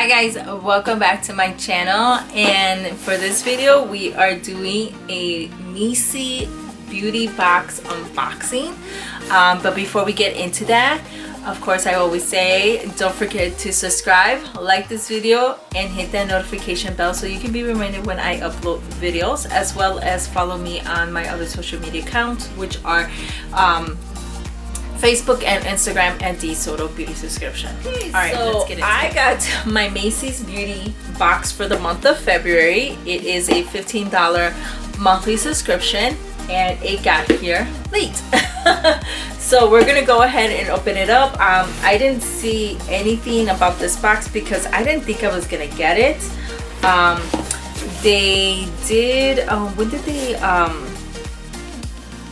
Hi guys, welcome back to my channel, and for this video we are doing a Macys beauty box unboxing. But before we get into that, of course I always say don't forget to subscribe, like this video, and hit that notification bell so you can be reminded when I upload videos, as well as follow me on my other social media accounts, which are Facebook and Instagram and the Soto Beauty Subscription. Okay, alright, so let's get into it. I got my Macys Beauty box for the month of February. It is a $15 monthly subscription and it got here late. So we're gonna go ahead and open it up. I didn't see anything about this box because I didn't think I was gonna get it. They did, when did they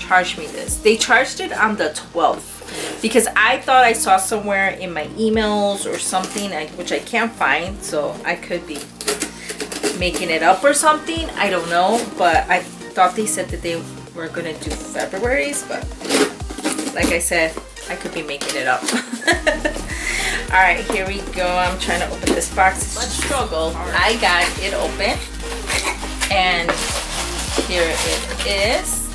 charge me this? They charged it on the 12th. Because I thought I saw somewhere in my emails or something, which I can't find, so I could be making it up or something. I don't know, but I thought they said that they were gonna do February's, but like I said, I could be making it up. All right, here we go. I'm trying to open this box. Let's struggle. I got it open, and here it is.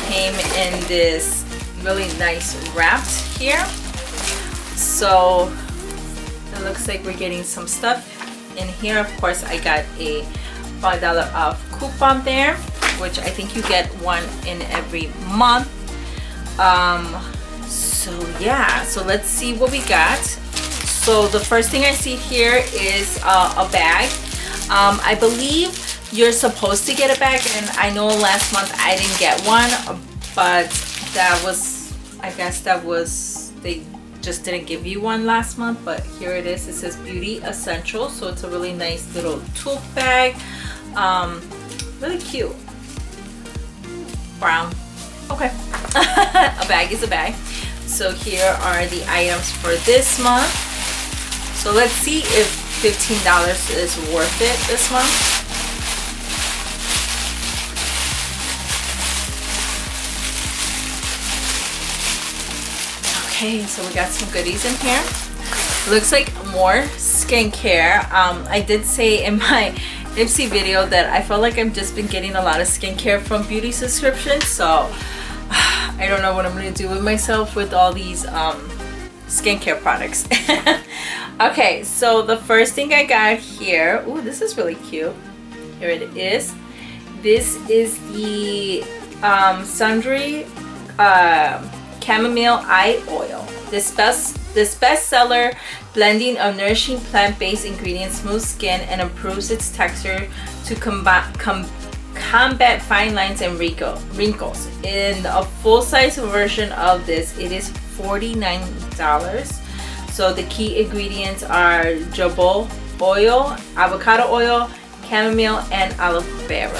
Came in this really nice wrapped here, so it looks like we're getting some stuff in here. Of course I got a $5 off coupon there, which I think you get one in every month. So yeah, so let's see what we got. So the first thing I see here is a bag. I believe you're supposed to get a bag, and I know last month I didn't get one, but that was, I guess that was, they just didn't give you one last month. But here it is. It says Beauty Essentials, so it's a really nice little tote bag. Really cute. Brown. Okay. A bag is a bag. So here are the items for this month. So let's see if $15 is worth it this month. Okay, so we got some goodies in here. Looks like more skincare. I did say in my Ipsy video that I felt like I've just been getting a lot of skincare from beauty subscriptions, so I don't know what I'm gonna do with myself with all these skincare products. Okay, so the first thing I got here, ooh, this is really cute. Here it is. This is the Sundry Chamomile Eye Oil. This bestseller blending of nourishing plant-based ingredients smooths skin and improves its texture to combat fine lines and wrinkles. In a full-size version of this, it is $49. So the key ingredients are jojoba oil, avocado oil, chamomile, and aloe vera.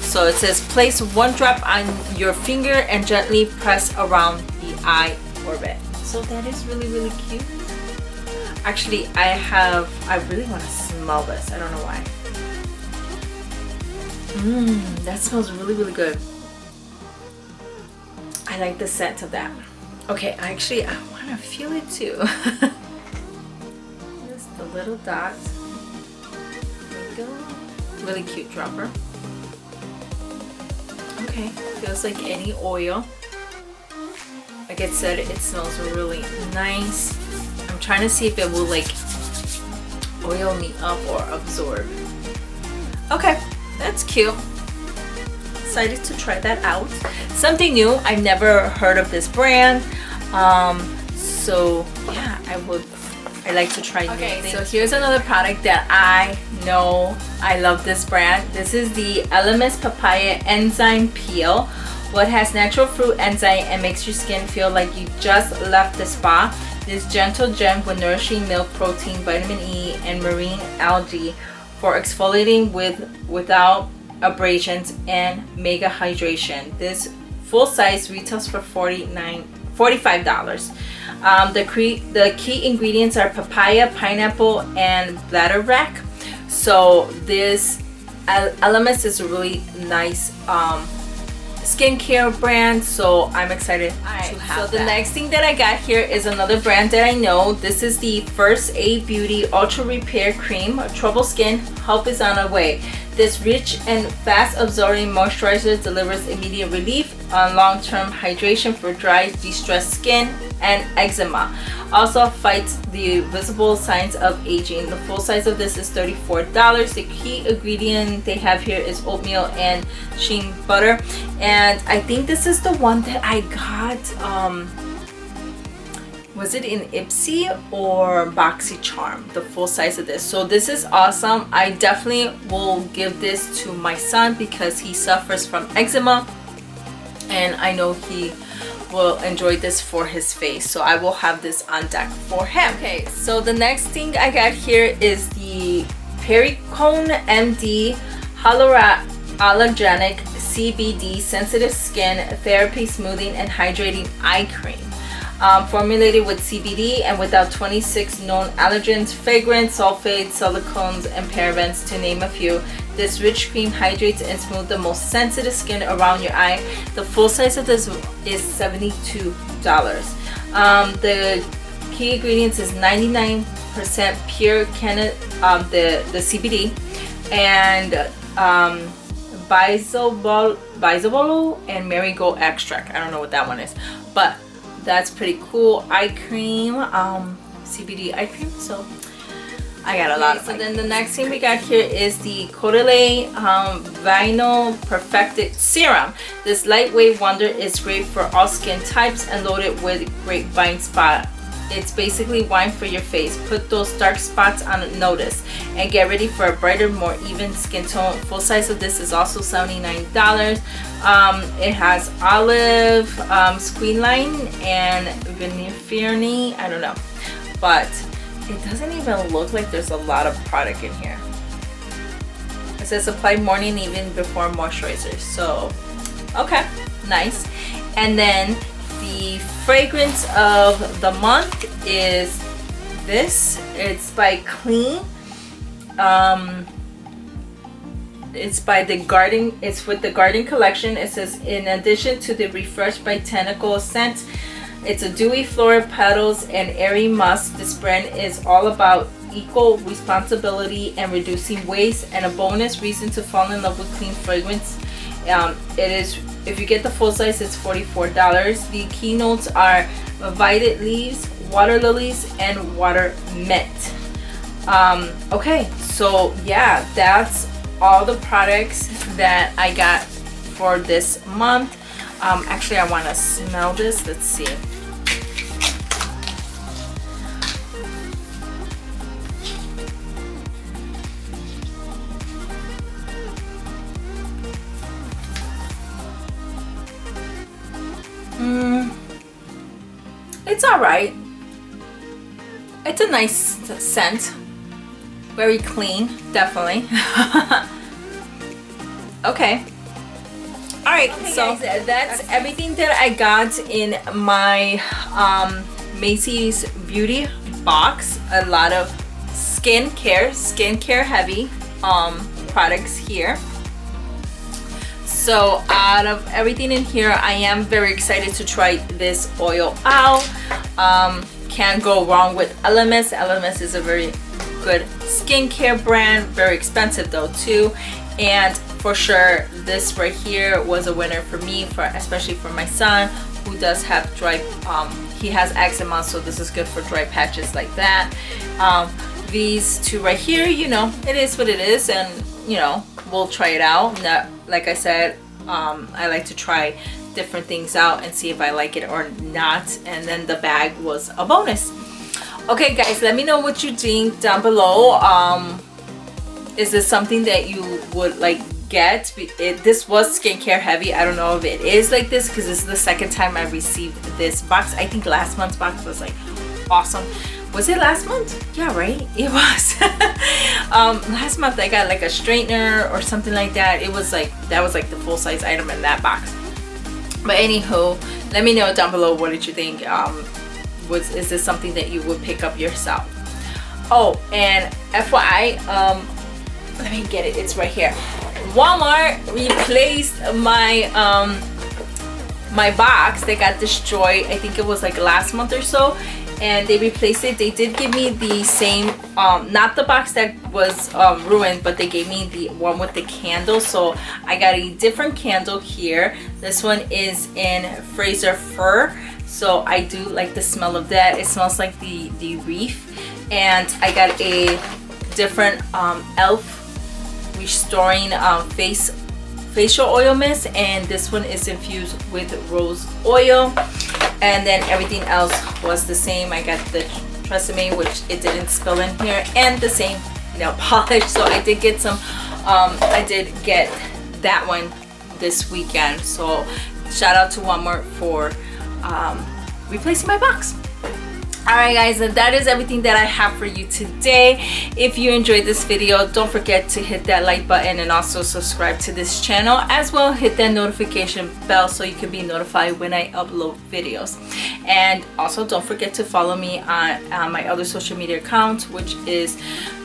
So it says place one drop on your finger and gently press around the eye orbit. So that is really cute. Actually, I really want to smell this. I don't know why. That smells really good. I like the scent of that. Okay, actually I want to feel it too. Just the little dot. There we go. Really cute dropper. Okay, feels like any oil. Like I said, it smells really nice. I'm trying to see if it will like oil me up or absorb. Okay, that's cute. Excited to try that out. Something new. I've never heard of this brand. So yeah, I like to try new things. So here's another product that I know I love this brand. This is the Papaya Enzyme Peel. What has natural fruit enzyme and makes your skin feel like you just left the spa. This gentle gem with nourishing milk protein, vitamin E, and marine algae for exfoliating without abrasions and mega hydration. This full size retails for $45. The key ingredients are papaya, pineapple, and bladderwrack. So this Elemis is a really nice skincare brand, so I'm excited to have that. So the next thing that I got here is another brand that I know. This is the First Aid Beauty Ultra Repair Cream. Trouble skin, help is on the way. This rich and fast absorbing moisturizer delivers immediate relief on long-term hydration for dry, distressed skin and eczema. Also fights the visible signs of aging. The full size of this is $34. The key ingredient they have here is oatmeal and shea butter, and I think this is the one that I got, was it in Ipsy or BoxyCharm, the full size of this. So this is awesome. I definitely will give this to my son because he suffers from eczema, and I know he will enjoy this for his face, so I will have this on deck for him. Okay, so the next thing I got here is the Pericone MD Allergenic CBD Sensitive Skin Therapy Smoothing and Hydrating Eye Cream. Formulated with CBD and without 26 known allergens, fragrance, sulfates, silicones, and parabens, to name a few. This rich cream hydrates and smooths the most sensitive skin around your eye. The full size of this is $72. The key ingredients is 99% pure the CBD, and bisabolol and marigold extract. I don't know what that one is, but that's pretty cool. Eye cream, CBD eye cream, so I got a lot of. So then the next thing we got here is the Caudalie Vinyl Perfected Serum. This lightweight wonder is great for all skin types and loaded with grapevine spot. It's basically wine for your face. Put those dark spots on notice and get ready for a brighter, more even skin tone. Full size of this is also $79. It has olive, squalene, and viniferne. I don't know, but it doesn't even look like there's a lot of product in here. It says apply morning, even before moisturizer. So, okay, nice. And then the fragrance of the month is this. It's by Clean. It's by the Garden. It's with the Garden collection. It says in addition to the Refresh Botanical scent, it's a dewy floral petals and airy musk. This brand is all about eco responsibility and reducing waste, and a bonus reason to fall in love with clean fragrance. It is, if you get the full size, it's $44. The keynotes are violet leaves, water lilies, and water mint. Okay, so yeah, that's all the products that I got for this month. Actually, I want to smell this. Let's see. It's all right. It's a nice scent. Very clean, definitely. Okay. All right, okay, so guys, that's everything that I got in my Macys beauty box. A lot of skincare heavy products here. So out of everything in here, I am very excited to try this oil out. Can't go wrong with LMS. LMS is a very good skincare brand, very expensive though too, and for sure this right here was a winner for me, especially for my son who does have dry, he has eczema, so this is good for dry patches like that. These two right here, you know, it is what it is, and you know, we'll try it out. Now, like I said, I like to try different things out and see if I like it or not, and then the bag was a bonus. Okay guys, let me know what you think down below. Is this something that you would like get? This was skincare heavy. I don't know if it is like this because this is the second time I received this box. I think last month's box was like awesome. Was it last month? Yeah, right, it was. Last month I got like a straightener or something like that. It was like, that was like the full-size item in that box. But anywho, let me know down below, what did you think? Is this something that you would pick up yourself? Oh, and FYI, let me get it, it's right here. Walmart replaced my my box that got destroyed, I think it was like last month or so, and they replaced it. They did give me the same, not the box that was ruined, but they gave me the one with the candle. So I got a different candle here. This one is in Fraser Fir, so I do like the smell of that. It smells like the reef. And I got a different elf restoring facial oil mist, and this one is infused with rose oil. And then everything else was the same. I got the Tresemme, which it didn't spill in here, and the same nail polish. So I did get some, I did get that one this weekend. So shout out to Walmart for replacing my box. Alright guys, and that is everything that I have for you today. If you enjoyed this video, don't forget to hit that like button and also subscribe to this channel. As well, hit that notification bell so you can be notified when I upload videos. And also don't forget to follow me on my other social media accounts, which is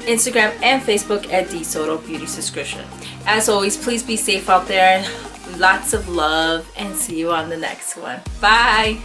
Instagram and Facebook at DSoto Beauty Subscription. As always, please be safe out there. Lots of love, and see you on the next one. Bye!